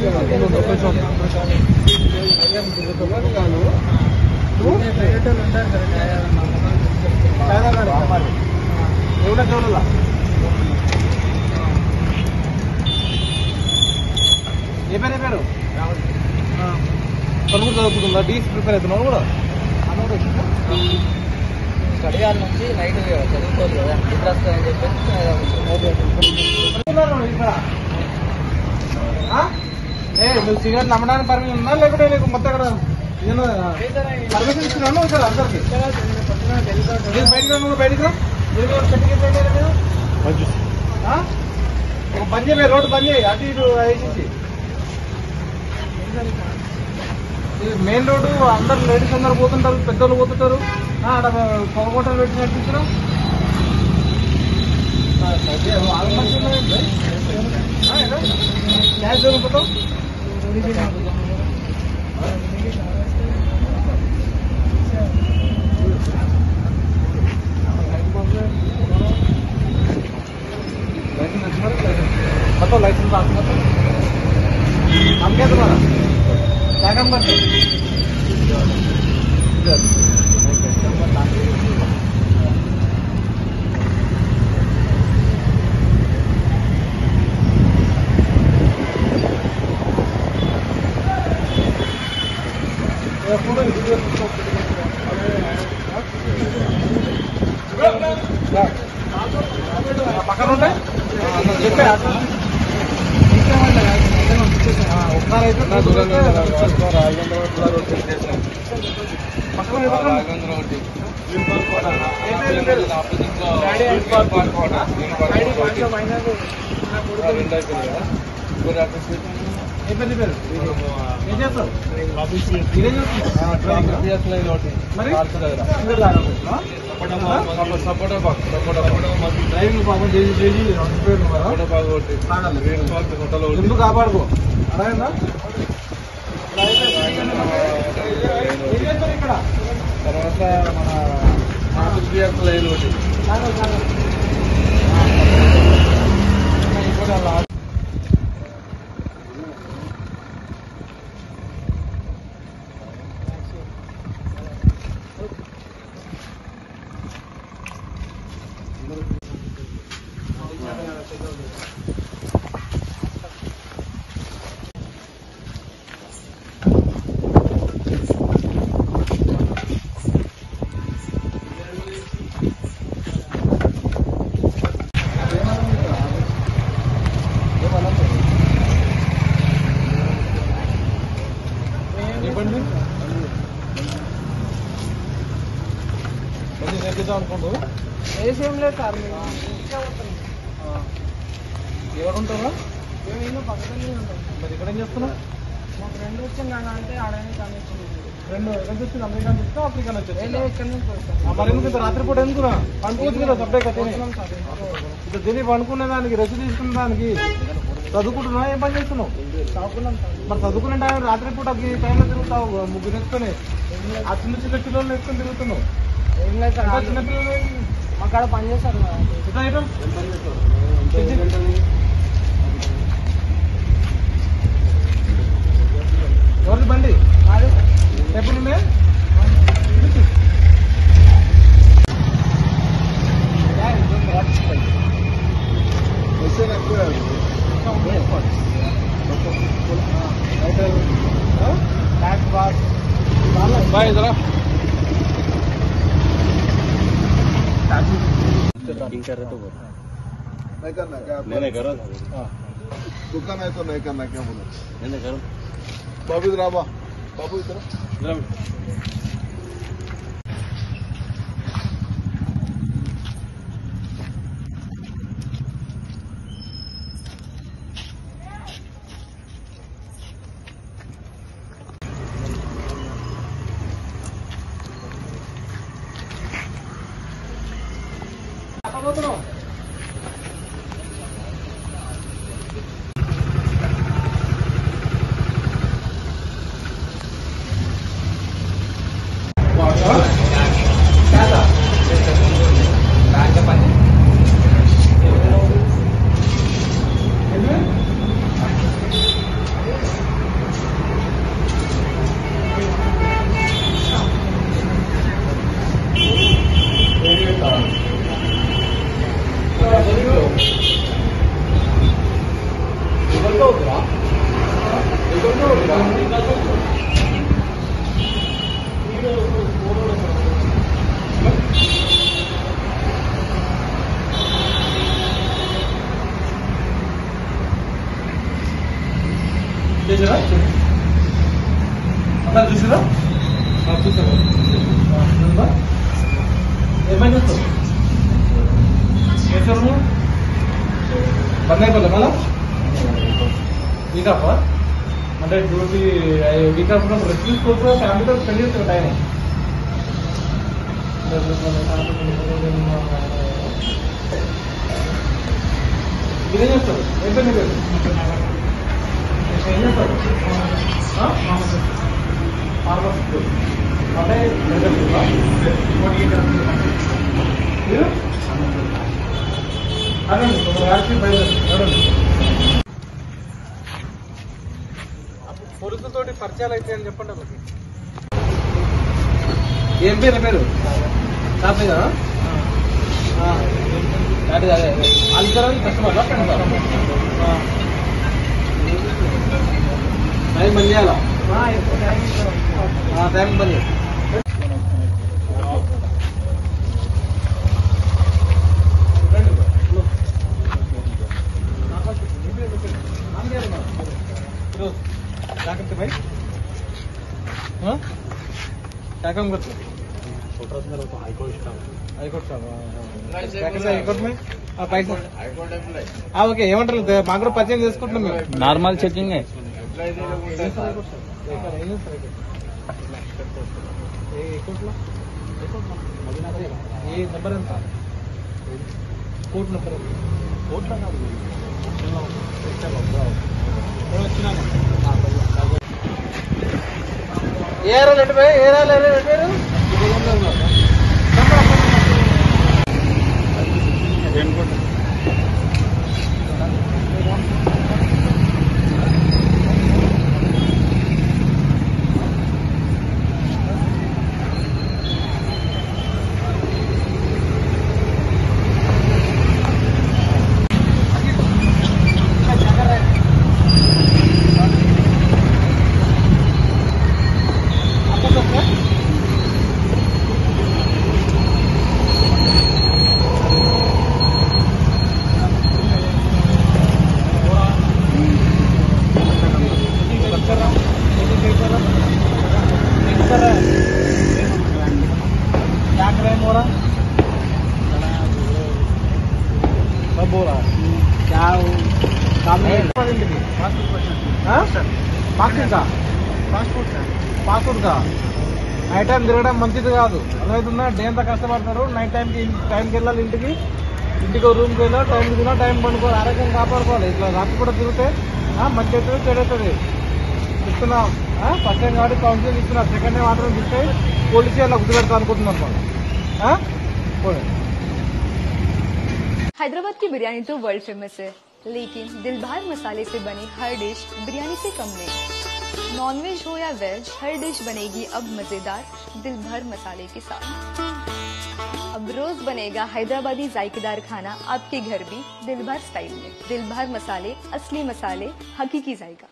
ఏ పేరు తను కూడా చదువుకుంటుందా? డీస్ ప్రిపేర్ అవుతున్నావు కూడా? స్టడీ హాల్ నుంచి నైట్ చదువుకోవాలి కదా, ఇంట్రెస్ట్ అని చెప్పేసి నువ్వు సిగరెట్ నమ్మడానికి పర్మిషన్ ఉందా లేకపోతే నీకు మొత్తం ఇక్కడ పర్మిషన్ ఇస్తున్నాను ఇక్కడ అందరికి? బయటకు ఒక బంద్ చేయ, రోడ్డు బంద్ చేయి, అటు ఇటు వేసేసి. మెయిన్ రోడ్డు అందరు లేడీస్ అందరు పోతుంటారు, పెద్దోళ్ళు పోతుంటారు. అక్కడ పొగకోటలు పెట్టి నడిపించడం క్యాష్ దొరుకుతాం. बताओ लाइसेंस आपका हम क्या तुम्हारा क्या काम करते పక్కన ఉంటాయి ఏం చేస్తావు? డ్రైవింగ్ పాపం చేసి ఎందుకు కాపాడుకో అర్థమైందా? ఇక్కడ తర్వాత మన లైన్ ఒకటి అనుకోండు ఏం లేదు సార్. ఎవరు ఉంటారా? మేము పక్కనే ఉంటాం. మరి ఇక్కడ ఏం చేస్తున్నాం? మా ఫ్రెండ్ వచ్చింది అంటే ఆడని ఫ్రెండ్ ఎక్కడి నుంచి వచ్చింది? అమెరికా నుంచి వస్తా ఆఫ్రికా నుంచి ఇక్కడ నుంచి వస్తాం. మరి ఎందుకు రాత్రిపూట ఎందుకురా? పండుకోవచ్చు కదా సపరేట్గా ఇప్పుడు తిని పండుకునే దానికి రెస్ట్ తీసుకునే దానికి చదువుకుంటున్నావు. ఏం పని చేస్తున్నావు? చదువుకున్నాం. మరి చదువుకునే టైం రాత్రిపూట టైంలో తిరుగుతావు ముగ్గురు వేసుకొని, ఆ చిన్న చిన్న పిల్లలు వేసుకొని తిరుగుతున్నావు. ఏం లేదు సార్, చిన్నపిల్లలు మా కాడ పని చేస్తారు. ఎవరిది బండి? ఎప్పుడు బాయ్ జరా नहीं करना क्या? नहीं करो। दुकान है तो नहीं करना क्या बोला? नहीं करो। बाबू इधर आवा, बाबू इधर చేసారా అందరు చూసారా చూసారా ఏమైనా చేస్తావు చేసారు బంద్ అయిపోలే మళ్ళా వీక్ ఆఫ్ అంటే డ్యూటీ వీక్ ఆఫ్ రెస్ట్ తీసుకోవచ్చు ఫ్యామిలీతో స్పెండ్ చేస్తారు టైం మీరేం చేస్తారు ఏం పేరు ఏం చేస్తారు ఫార్మసిస్ట్ అంటే మీరు అనండి వ్యాక్సిన్ బయలుదేరండి పోలీసులతోటి పరిచయాలు అయితే అని చెప్పండి అమ్మకి ఏం పేరు పేరు కాపీ కదా అదే అదే అల్కరా కస్టమర్ టైం బంద్ చేయాలా టైం బంద్ చేయాలి क्या करते भाई क्या काम करते हाईकोर्ट साहब क्या करते हाईकोर्ट में पैसा ఓకే ఏమంటారు మాకు కూడా పరిచయం చేసుకుంటున్నాం మేము నార్మల్ చెకింగ్ ఏ నెంబర్ ఎంత కోర్టు నెంబర్ ఏరా లెట్ పోయి ఏరా లేరు बोला क्या పాస్పోర్ట్ కా నైట్ టైం తిరగడం మంచిది కాదు అర్థమవుతుందా డే అంతా కష్టపడతారు నైట్ టైంకి వెళ్ళాలి ఇంటికి రూమ్కి వెళ్ళాలి టైంకి తిన్నా టైం పండుకోవాలి ఆరోగ్యం కాపాడుకోవాలి ఇట్లా రాత్రి కూడా తిరిగితే మంచి అవుతుంది చెడు అవుతుంది ఇస్తున్నాం ఫస్ట్ టైం కాబట్టి కౌన్సిలింగ్ ఇస్తున్నారు సెకండ్ టైం మాత్రం ఇస్తే పోలీసు అలా గుర్తు పెడతా అనుకుంటున్నాం हैदराबाद की बिरयानी तो वर्ल्ड फेमस है, लेकिन दिल भर मसाले से बनी हर डिश बिरयानी से कम नहीं। नॉनवेज हो या वेज, हर डिश बनेगी अब मजेदार दिल भर मसाले के साथ। अब रोज बनेगा हैदराबादी जायकेदार खाना आपके घर भी दिल भर स्टाइल में। दिल भर मसाले, असली मसाले, हकीकी जायका।